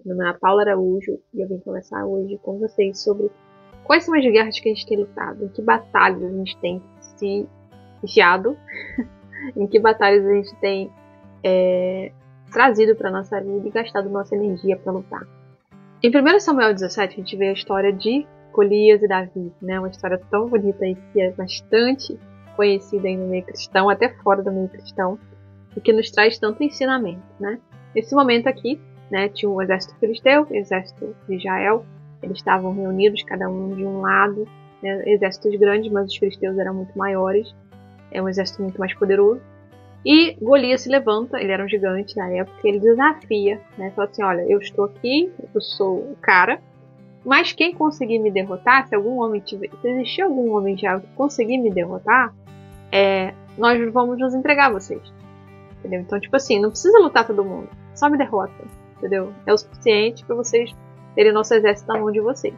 Meu nome é Paula Araújo e eu vim conversar hoje com vocês sobre quais são as guerras que a gente tem lutado, em que batalhas a gente tem se enfiado, em que batalhas a gente tem trazido para nossa vida e gastado nossa energia para lutar. Em 1 Samuel 17 a gente vê a história de Golias e Davi, né? Uma história tão bonita aí que é bastante conhecida aí no meio cristão, até fora do meio cristão, e que nos traz tanto ensinamento, né? Nesse momento aqui, né, tinha um exército filisteu, exército de Israel, eles estavam reunidos, cada um de um lado, né, exércitos grandes, mas os filisteus eram muito maiores, é um exército muito mais poderoso. E Golias se levanta, ele era um gigante na época, ele desafia, né, fala assim, olha, eu estou aqui, eu sou o cara, mas quem conseguir me derrotar, se existir algum homem de Israel que conseguir me derrotar, nós vamos nos entregar a vocês. Entendeu? Então, tipo assim, não precisa lutar todo mundo, só me derrota, entendeu? É o suficiente para vocês terem nosso exército na mão de vocês.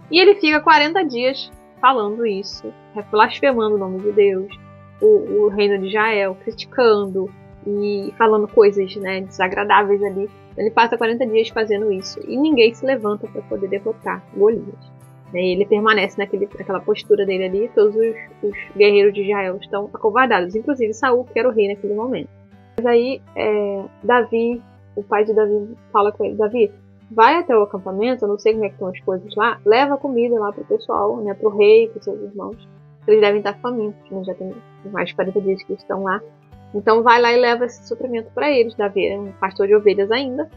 E ele fica 40 dias falando isso, blasfemando o nome de Deus, o reino de Israel, criticando e falando coisas, né, desagradáveis ali. Ele passa 40 dias fazendo isso e ninguém se levanta para poder derrotar Golias. E ele permanece naquela postura dele ali, todos os guerreiros de Israel estão acovardados, inclusive Saul, que era o rei naquele momento. Mas aí Davi, o pai de Davi, fala com ele, Davi, vai até o acampamento, eu não sei como é que estão as coisas lá, leva comida lá pro pessoal, né, pro rei, pros seus irmãos, eles devem estar famintos, né, já tem mais de 40 dias que eles estão lá. Então vai lá e leva esse suprimento para eles. Davi era um pastor de ovelhas ainda,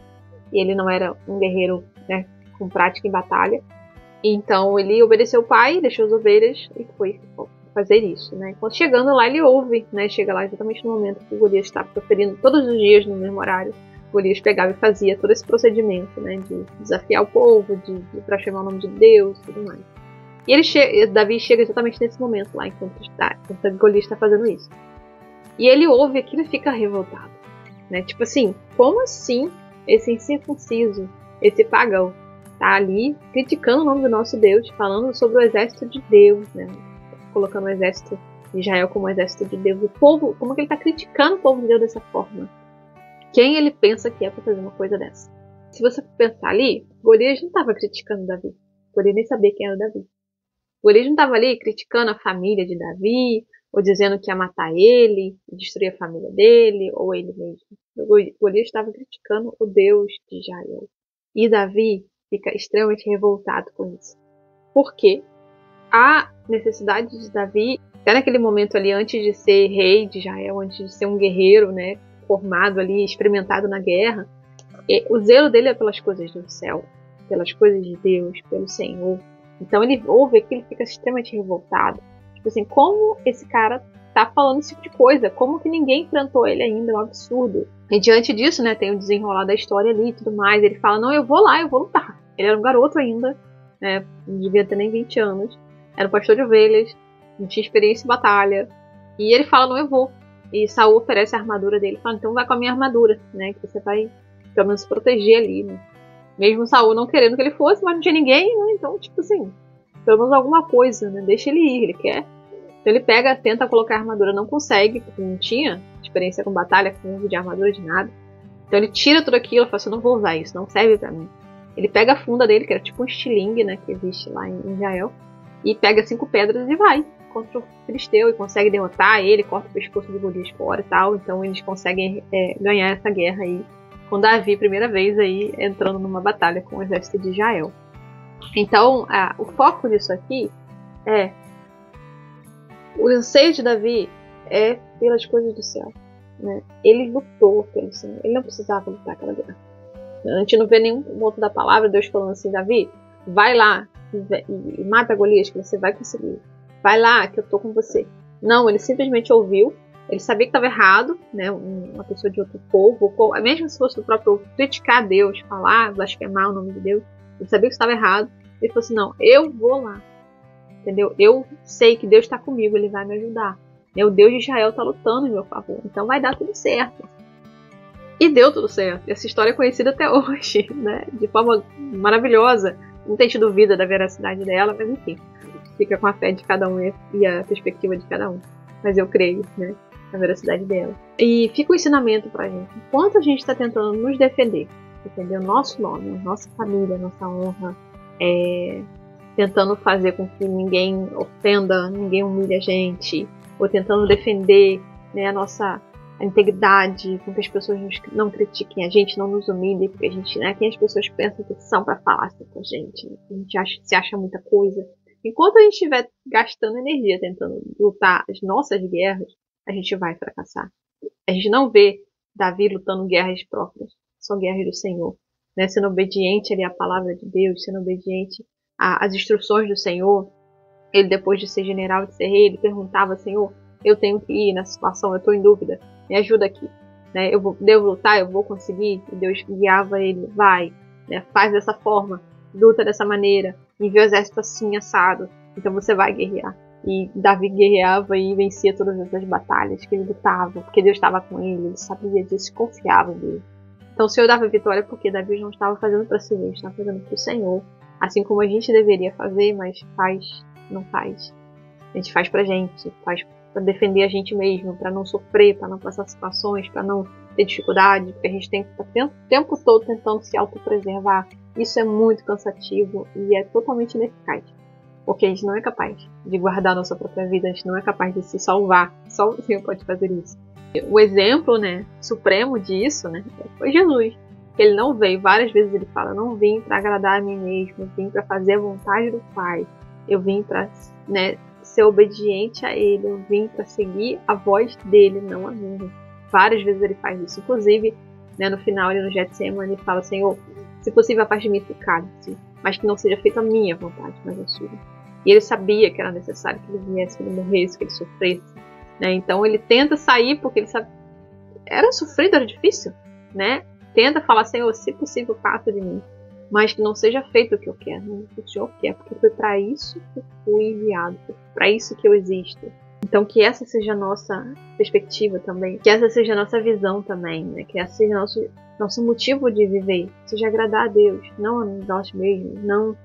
e ele não era um guerreiro, né, com prática em batalha. Então ele obedeceu o pai, deixou as ovelhas e foi fazer isso, né? Quando chegando lá ele ouve, né? Chega lá exatamente no momento que o Golias está proferindo todos os dias no mesmo horário. O Golias pegava e fazia todo esse procedimento, né? De desafiar o povo, de blasfemar o nome de Deus e tudo mais. E Davi chega exatamente nesse momento lá, enquanto o Golias está fazendo isso. E ele ouve aquilo e fica revoltado, né? Tipo assim, como assim esse incircunciso, esse pagão, tá ali criticando o nome do nosso Deus, falando sobre o exército de Deus, né? Colocando o exército de Israel como o exército de Deus. O povo, como que ele está criticando o povo de Deus dessa forma? Quem ele pensa que é para fazer uma coisa dessa? Se você pensar ali, Golias não estava criticando Davi. Golias nem sabia quem era Davi. Golias não estava ali criticando a família de Davi, ou dizendo que ia matar ele, destruir a família dele, ou ele mesmo. Golias estava criticando o Deus de Israel. E Davi fica extremamente revoltado com isso. Por quê? A necessidade de Davi, até naquele momento ali, antes de ser rei de Israel, antes de ser um guerreiro, né, formado ali, experimentado na guerra, o zelo dele é pelas coisas do céu, pelas coisas de Deus, pelo Senhor. Então ele ouve aquilo e fica extremamente revoltado. Tipo assim, como esse cara tá falando esse tipo de coisa? Como que ninguém enfrentou ele ainda? É um absurdo. E diante disso, né, tem o desenrolar da história ali e tudo mais. Ele fala, não, eu vou lá, eu vou lutar. Ele era um garoto ainda, né, não devia ter nem 20 anos. Era um pastor de ovelhas, não tinha experiência em batalha. E ele fala, não, eu vou. E Saul oferece a armadura dele. Fala, então vai com a minha armadura, né? Que você vai, pelo menos, se proteger ali, né? Mesmo Saul não querendo que ele fosse, mas não tinha ninguém, né? Então, tipo assim, pelo menos alguma coisa, né? Deixa ele ir, ele quer. Então ele pega, tenta colocar a armadura, não consegue, porque não tinha experiência com batalha, com uso de armadura, de nada. Então ele tira tudo aquilo e fala assim, eu não vou usar isso, não serve pra mim. Ele pega a funda dele, que era tipo um estilingue, né? Que existe lá em Israel. E pega 5 pedras e vai contra o filisteu e consegue derrotar ele, corta o pescoço de Golias fora e tal. Então eles conseguem ganhar essa guerra aí com Davi, primeira vez aí entrando numa batalha com o exército de Israel. Então o foco disso aqui é o anseio de Davi é pelas coisas do céu, né? Ele lutou pelo Senhor, ele não precisava lutar aquela guerra. A gente não vê nenhum ponto da palavra Deus falando assim, Davi, vai lá e mata Golias, que você vai conseguir. Vai lá, que eu tô com você. Não, ele simplesmente ouviu. Ele sabia que estava errado, né? Uma pessoa de outro povo, mesmo se fosse do próprio povo, criticar Deus, falar, blasfemar o nome de Deus. Ele sabia que estava errado. Ele falou assim, não, eu vou lá. Entendeu? Eu sei que Deus está comigo, ele vai me ajudar. O Deus de Israel está lutando em meu favor. Então vai dar tudo certo. E deu tudo certo. Essa história é conhecida até hoje, né? De forma maravilhosa. Não tem tido dúvida da veracidade dela, mas enfim, fica com a fé de cada um e a perspectiva de cada um. Mas eu creio, né, na veracidade dela. E fica o ensinamento pra gente. Enquanto a gente está tentando nos defender, defender o nosso nome, a nossa família, a nossa honra, tentando fazer com que ninguém ofenda, ninguém humilhe a gente, ou tentando defender, né, a nossa integridade, com que as pessoas não critiquem a gente, não nos humilhem, porque a gente, né, quem as pessoas pensam que são para falar assim com a gente, né? A gente se acha muita coisa. Enquanto a gente estiver gastando energia tentando lutar as nossas guerras, a gente vai fracassar. A gente não vê Davi lutando guerras próprias, são guerras do Senhor, né? Sendo obediente ali à palavra de Deus, sendo obediente às instruções do Senhor. Ele, depois de ser general, de ser rei, ele perguntava: Senhor, eu tenho que ir nessa situação, eu estou em dúvida, me ajuda aqui, né? Devo lutar, eu vou conseguir? E Deus guiava ele: vai, né? Faz dessa forma, luta dessa maneira, envia o exército assim assado, então você vai guerrear. E Davi guerreava e vencia todas essas batalhas que ele lutava, porque Deus estava com ele sabia disso, confiava nele. Então o Senhor dava vitória porque Davi não estava fazendo para si mesmo, estava fazendo para o Senhor, assim como a gente deveria fazer, mas não faz. A gente faz pra gente, faz para defender a gente mesmo, para não sofrer, para não passar situações, para não ter dificuldade, porque a gente tem que estar o tempo todo tentando se autopreservar. Isso é muito cansativo e é totalmente ineficaz, porque a gente não é capaz de guardar a nossa própria vida, a gente não é capaz de se salvar, só o Senhor pode fazer isso. O exemplo, né, supremo disso, né, foi Jesus. Ele não veio, várias vezes ele fala: não vim para agradar a mim mesmo, eu vim para fazer a vontade do Pai, eu vim para, né, ser obediente a ele, eu vim para seguir a voz dele, não a minha. Várias vezes ele faz isso, inclusive, né, no final, ele no Getsemane, ele fala: Senhor, se possível, afaste de mim esse cálice, mas que não seja feita a minha vontade, mas a sua. E ele sabia que era necessário que ele viesse, que ele morresse, que ele sofresse, né? Então ele tenta sair porque ele sabe, era sofrido, era difícil, né? Tenta falar: Senhor, se possível, passa de mim, mas que não seja feito o que eu quero, não o que o Senhor quer, porque foi para isso que eu fui enviado, foi para isso que eu existo. Então que essa seja a nossa perspectiva também, que essa seja a nossa visão também, né? Que essa seja nosso motivo de viver, seja agradar a Deus, não a nós mesmos, não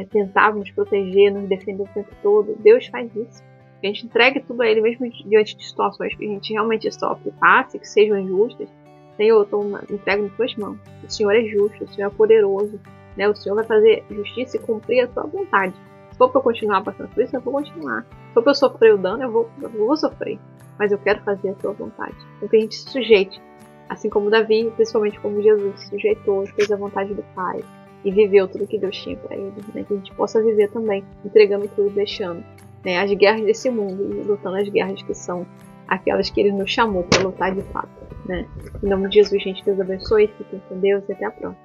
tentar nos proteger, nos defender o tempo todo. Deus faz isso. A gente entregue tudo a Ele, mesmo diante de situações que a gente realmente sofre, passe, que sejam injustas. Senhor, eu entrego nas tuas mãos. O Senhor é justo, o Senhor é poderoso, né? O Senhor vai fazer justiça e cumprir a tua vontade. Se for para eu continuar passando por isso, eu vou continuar. Se for para eu sofrer o dano, eu vou sofrer. Mas eu quero fazer a tua vontade. Então que a gente se sujeite, assim como Davi, principalmente como Jesus se sujeitou, fez a vontade do Pai e viveu tudo que Deus tinha para ele, né? Que a gente possa viver também, entregando tudo, deixando, né, as guerras desse mundo e lutando as guerras que são aquelas que Ele nos chamou para lutar de fato, né? Em nome de Jesus, gente, Deus abençoe, fiquem com Deus e até a próxima.